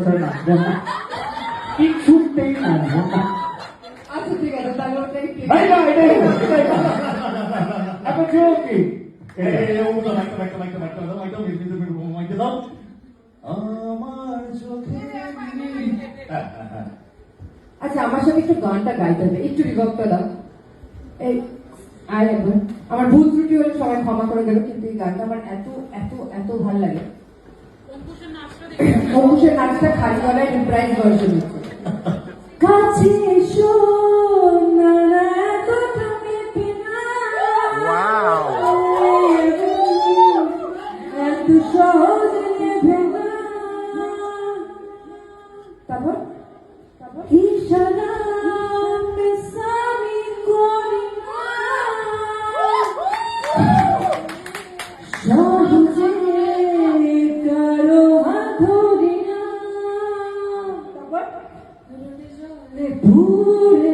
করে নাচবো না, কিছুতেই নাচবো না। আচ্ছা ঠিক আছে, তাহলে ওটাই কি? এখন কেউ কি আমার চোখে আচ্ছা আমার সাথে একটু গানটা গাইতে হবে, একটু রিভার্বটা দাও। এই আর একবার আমার ভুল ত্রুটি হলে সবাই ক্ষমা করে দেবে, কিন্তু এই গানটা আমার এত এত এত ভালো লাগে। অঙ্কুশের নাচটা খালি গলায় রিপ্রাইজ ভার্সন হচ্ছে। কাছে এসো না না এত তুমি বিনা, এত সহজে নেবে না। তারপর ইশারা বেসামি করি না, সহজে কারো হাত ধরি না। তারপর ভুলে